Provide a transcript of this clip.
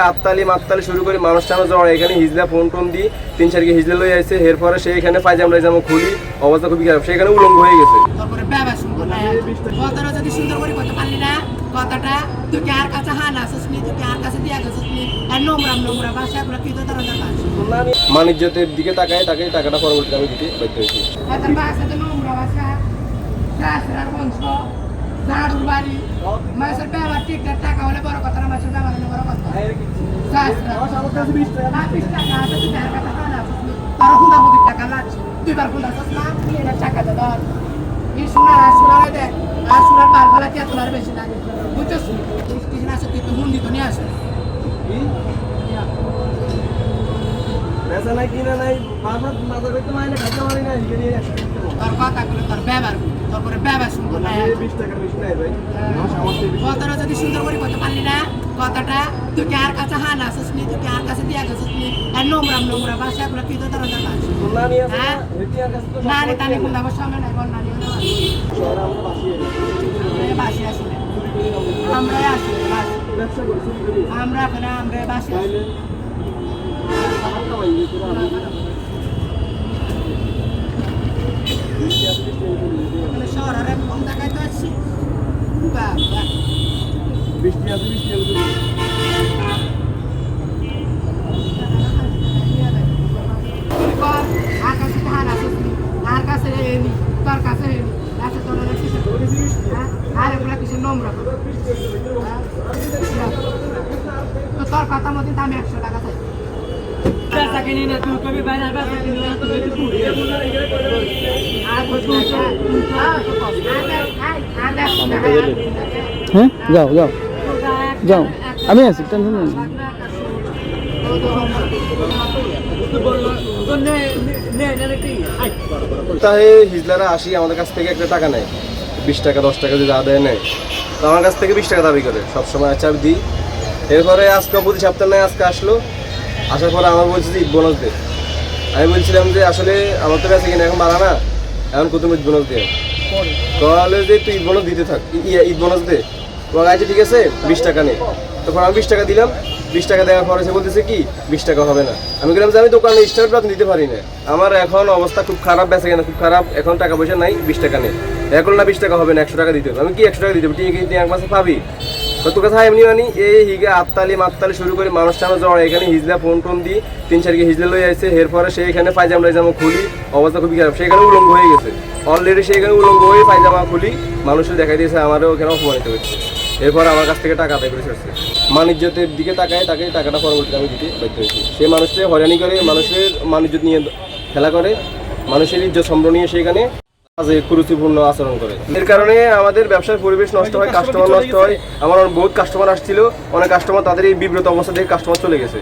আত্তালি মাত্তালি শুরু করে মানুষ টানো জড় এখানে হিজলা ফোন টোন দিয়ে 3-4 কে হিজলা লয়ে আসছে এরপরে সে এখানে পায়জামা খুলি অবস্থা খুবই খারাপ সেখানে উলঙ্গ হয়ে গেছে। তারপরে বাবা সুন্দর না কথাটা যদি সুন্দর করে কথা পারলি না কথাটা তুই কি আর কাছে হান আসিস নি তুই কি আর কাছে দিয়া গেছিস নি আর নোংরা ভাষাগুলো কি তো তারা দেখা মানিজ্যতের দিকে তাকায় তাকে টাকাটা পরবর্তীতে আমি দিতে বাধ্য হয়েছি। তার ভাষা তো নোংরা ভাষা শাস্ত্রার বংশ ঝাড়ুর বাড়ি মাসের ব্যবহার ঠিকঠাক টাকা হলে বড় কথা না মাসের ব্যবহার হলে বড় কথা শাস্ত্র 20 টাকা আছে তুই আর কাছে হান আসিস নি তারা হুদা হুদি টাকা লাগছে তুই বার কোন আসিস না এটা টাকা দে ধর এই শোনার দেখ আর শোনার বার ফলা কি তোলার বেশি লাগে বুঝছিস কিছু না আছে তুই তো হুন্দি তো নিয়ে আসে पैसा नहीं किना नहीं बात मजा करते मायने खाता मारी ना ये नहीं তোর কথা গুলো তোর ব্যবহার তারপরে ব্যবহার সুন্দর না 20 টাকার বেশি নাই ভাই কথাটা যদি সুন্দর করে কথা পারলি না কথাটা তুই কি আর কাছে হান আসিস নি তুই কি আর কাছে দিয়া গেছিস নি আর নোংরা ভাষাগুলো কি তো তারা দেখা আছে না নিয়ে আসে হেতিয়ার কাছে তো না রে তানি কোন আমার সামনে নাই বল না নিয়ে শহর আমরা বাসি বাসি আসলে আমরা আসলে ব্যবসা করছি আমরা এখানে আমরা বাসি আসলে শহরের কম জায়গায় তো আসছি বৃষ্টি আছে আকাশে ধান আছে আর কাছে তোর কাছে কাছে তোর আর এগুলা কিছু নোংরা তো তোর কথা মতো দাম 100 টাকা চাই पैसा के नहीं ना तू कभी बैठा पैसा के नहीं तो मेरे तू হ্যাঁ যাও যাও যাও আমি আছি টেনশন নেই। তাই হিজলারা আসি আমাদের কাছ থেকে একটা টাকা নেয় 20 টাকা 10 টাকা যদি আদায় নেয় তো আমার কাছ থেকে 20 টাকা দাবি করে সবসময় আচ্ছা আমি দিই। এরপরে আজকে প্রতি সপ্তাহ নেয় আজকে আসলো আসার পরে আমার বলছে যে ঈদ বোনাস দে। আমি বলছিলাম যে আসলে আমার তো বেঁচে কিনা এখন বাড়া না এখন কত ঈদ বোনাস দে তাহলে যে তুই ঈদ বোনাস দিতে থাক ঈদ বোনাস দে তোমার কাছে ঠিক আছে 20 টাকা নেই তখন আমি 20 টাকা দিলাম 20 টাকা দেওয়ার পরে সে বলতেছে কি 20 টাকা হবে না আমি বললাম যে আমি দোকানে স্টার্ট দিতে পারি না আমার এখন অবস্থা খুব খারাপ বেঁচে কিনা খুব খারাপ এখন টাকা পয়সা নাই 20 টাকা নেই এখন না 20 টাকা হবে না 100 টাকা দিতে হবে আমি কি 100 টাকা দিতে হবে তুই এক মাসে পাবি তোর কথা এমনি মানি এই হিগে আত্তালি মাত্তালি শুরু করে মানুষ টানো জড় এখানে হিজলা ফোন টোন দিয়ে 3-4 কে হিজলা লয়ে আসছে এরপরে সে এখানে পায়জামা খুলি অবস্থা খুবই খারাপ সেখানে উলঙ্গ হয়ে গেছে অলরেডি সেখানে উলঙ্গ হয়ে পায়জামা খুলি মানুষের দেখাই দিয়েছে আমারও ওখানে অপমানিত হচ্ছে এরপর আমার কাছ থেকে টাকা আদায় করে ছাড়ছে মানিজ্যতের দিকে তাকায় তাকে টাকাটা পরবর্তীতে আমি দিতে বাধ্য হয়েছি সে মানুষকে হয়রানি করে মানুষের মানিজ্যত নিয়ে খেলা করে মানুষের ইজ্জত সম্ভ্র নিয়ে সেখানে কুরুচিপূর্ণ আচরণ করে এর কারণে আমাদের ব্যবসার পরিবেশ নষ্ট হয় কাস্টমার নষ্ট হয় আমার বহুত কাস্টমার আসছিল অনেক কাস্টমার তাদের এই বিব্রত অবস্থা দেখে কাস্টমার চলে গেছে।